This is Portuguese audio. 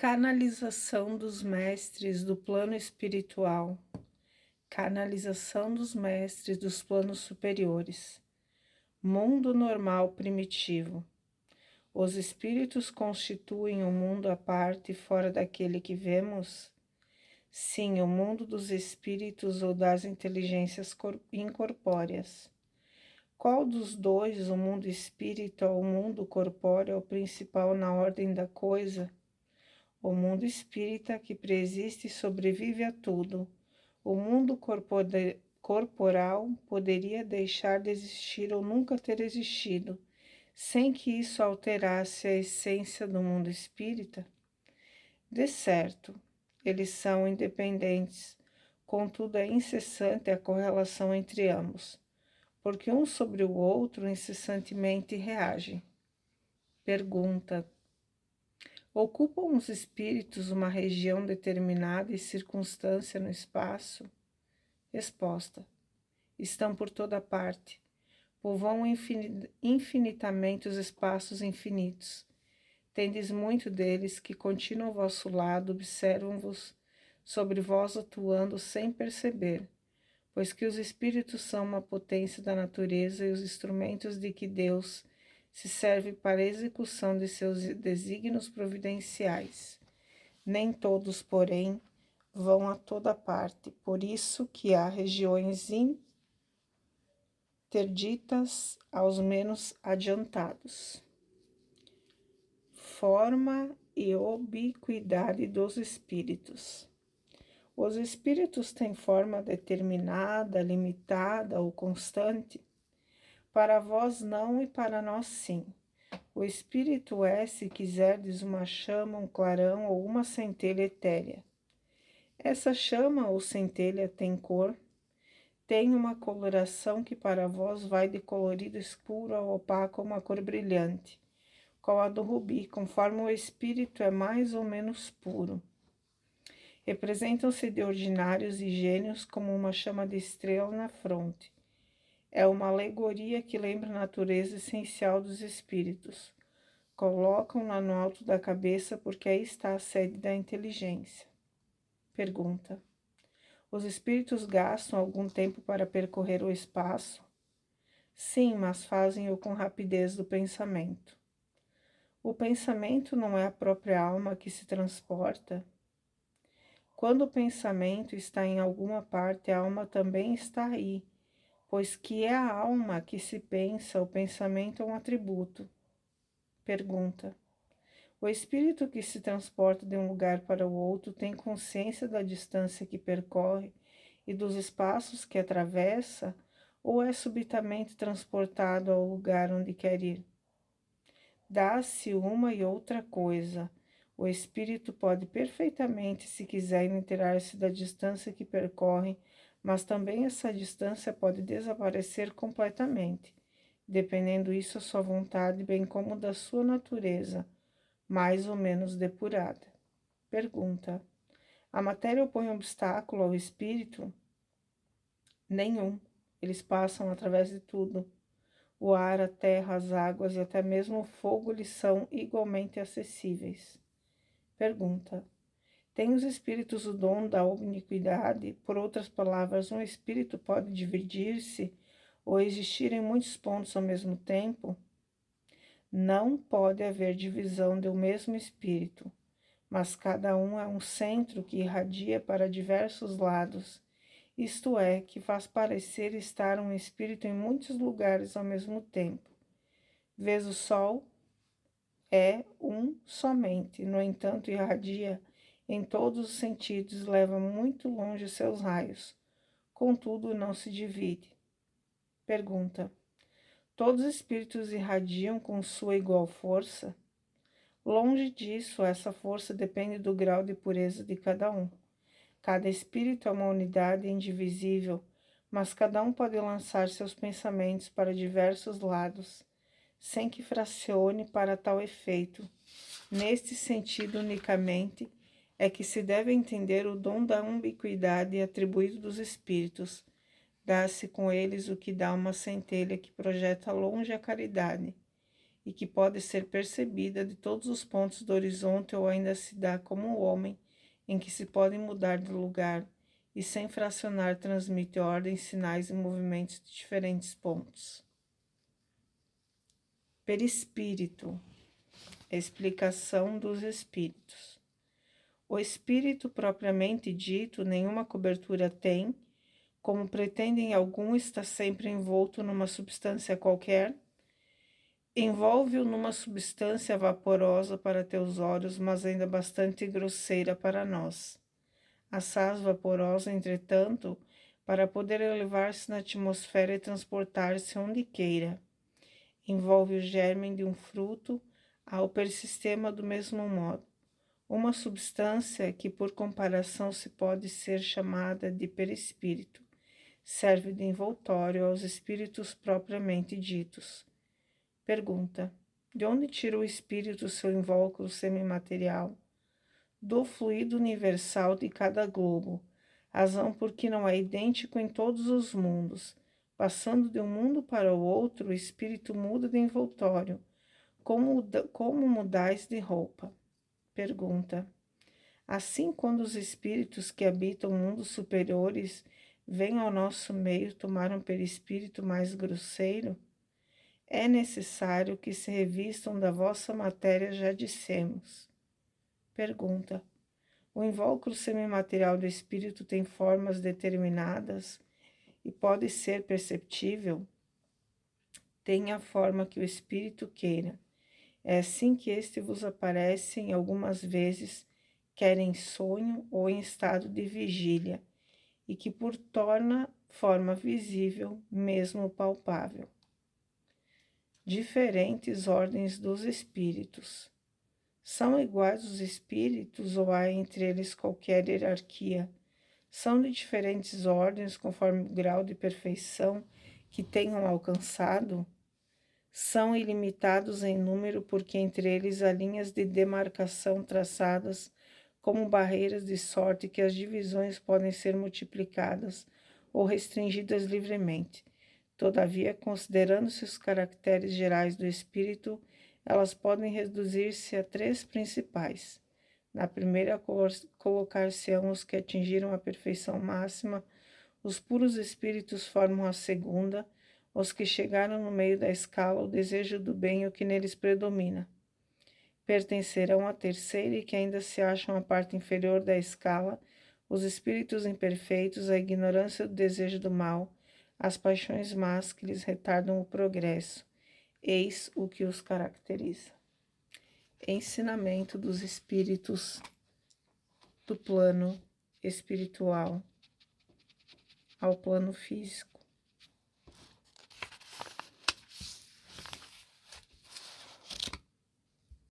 Canalização dos mestres do plano espiritual. Canalização dos mestres dos planos superiores. Mundo normal primitivo. Os espíritos constituem um mundo à parte fora daquele que vemos? Sim, o mundo dos espíritos ou das inteligências incorpóreas. Qual dos dois, o mundo espírita ou o mundo corpóreo, é o principal na ordem da coisa? O mundo espírita que preexiste e sobrevive a tudo. O mundo corporal poderia deixar de existir ou nunca ter existido, sem que isso alterasse a essência do mundo espírita? De certo, eles são independentes, contudo é incessante a correlação entre ambos, porque um sobre o outro incessantemente reagem. Pergunta: ocupam os espíritos uma região determinada e circunstância no espaço? Resposta: estão por toda parte. Povoam infinitamente os espaços infinitos. Tendes muito deles que continuam ao vosso lado, observam-vos, sobre vós atuando sem perceber, pois que os espíritos são uma potência da natureza e os instrumentos de que Deus se serve para a execução de seus desígnios providenciais. Nem todos, porém, vão a toda parte, por isso que há regiões interditas aos menos adiantados. Forma e ubiquidade dos espíritos. Os espíritos têm forma determinada, limitada ou constante? Para vós não e para nós sim. O espírito é, se quiserdes, uma chama, um clarão ou uma centelha etérea. Essa chama ou centelha tem cor? Tem uma coloração que para vós vai de colorido escuro ao opaco a uma cor brilhante, qual a do rubi, conforme o espírito é mais ou menos puro. Representam-se de ordinários e gênios como uma chama de estrela na fronte. É uma alegoria que lembra a natureza essencial dos espíritos. Colocam-na no alto da cabeça porque aí está a sede da inteligência. Pergunta: os espíritos gastam algum tempo para percorrer o espaço? Sim, mas fazem-o com rapidez do pensamento. O pensamento não é a própria alma que se transporta? Quando o pensamento está em alguma parte, a alma também está aí, pois que é a alma que se pensa, o pensamento é um atributo. Pergunta: o espírito que se transporta de um lugar para o outro tem consciência da distância que percorre e dos espaços que atravessa, ou é subitamente transportado ao lugar onde quer ir? Dá-se uma e outra coisa. O espírito pode perfeitamente, se quiser, inteirar-se da distância que percorre, mas também essa distância pode desaparecer completamente, dependendo isso da sua vontade, bem como da sua natureza, mais ou menos depurada. Pergunta: a matéria opõe obstáculo ao espírito? Nenhum. Eles passam através de tudo. O ar, a terra, as águas e até mesmo o fogo lhes são igualmente acessíveis. Pergunta: têm os espíritos o dom da iniquidade? Por outras palavras, um espírito pode dividir-se ou existir em muitos pontos ao mesmo tempo? Não pode haver divisão de um mesmo espírito, mas cada um é um centro que irradia para diversos lados, isto é, que faz parecer estar um espírito em muitos lugares ao mesmo tempo. Vês o sol? É um somente, no entanto, irradia em todos os sentidos, leva muito longe seus raios, contudo não se divide. Pergunta: todos os espíritos irradiam com sua igual força? Longe disso, essa força depende do grau de pureza de cada um. Cada espírito é uma unidade indivisível, mas cada um pode lançar seus pensamentos para diversos lados, sem que fracione para tal efeito. Neste sentido unicamente é que se deve entender o dom da ubiquidade atribuído dos espíritos. Dá-se com eles o que dá uma centelha que projeta longe a caridade, e que pode ser percebida de todos os pontos do horizonte ou ainda se dá como o homem, em que se pode mudar de lugar e sem fracionar transmite ordens, sinais e movimentos de diferentes pontos. Perispírito, explicação dos espíritos. O espírito propriamente dito nenhuma cobertura tem, como pretendem alguns, está sempre envolto numa substância qualquer. Envolve-o numa substância vaporosa para teus olhos, mas ainda bastante grosseira para nós. Assaz vaporosa, entretanto, para poder elevar-se na atmosfera e transportar-se onde queira. Envolve o germe de um fruto ao persistema do mesmo modo. Uma substância que, por comparação, se pode ser chamada de perispírito, serve de envoltório aos espíritos propriamente ditos. Pergunta: de onde tira o espírito seu invólucro semimaterial? Do fluido universal de cada globo, razão porque não é idêntico em todos os mundos. Passando de um mundo para o outro, o espírito muda de envoltório. Como mudais de roupa? Pergunta: assim, quando os espíritos que habitam mundos superiores vêm ao nosso meio tomar um perispírito mais grosseiro, é necessário que se revistam da vossa matéria, já dissemos. Pergunta: o invólucro semimaterial do espírito tem formas determinadas e pode ser perceptível? Tem a forma que o espírito queira. É assim que este vos aparece em algumas vezes, quer em sonho ou em estado de vigília, e que por torna forma visível, mesmo palpável. Diferentes ordens dos espíritos. São iguais os espíritos ou há entre eles qualquer hierarquia? São de diferentes ordens conforme o grau de perfeição que tenham alcançado? São ilimitados em número porque entre eles há linhas de demarcação traçadas como barreiras de sorte que as divisões podem ser multiplicadas ou restringidas livremente. Todavia, considerando-se os caracteres gerais do espírito, elas podem reduzir-se a 3 principais. Na primeira, colocar-se-ão os que atingiram a perfeição máxima, os puros espíritos formam a segunda, os que chegaram no meio da escala, o desejo do bem, o que neles predomina. Pertencerão à terceira e que ainda se acham a parte inferior da escala, os espíritos imperfeitos, a ignorância do desejo do mal, as paixões más que lhes retardam o progresso. Eis o que os caracteriza. Ensinamento dos espíritos do plano espiritual ao plano físico.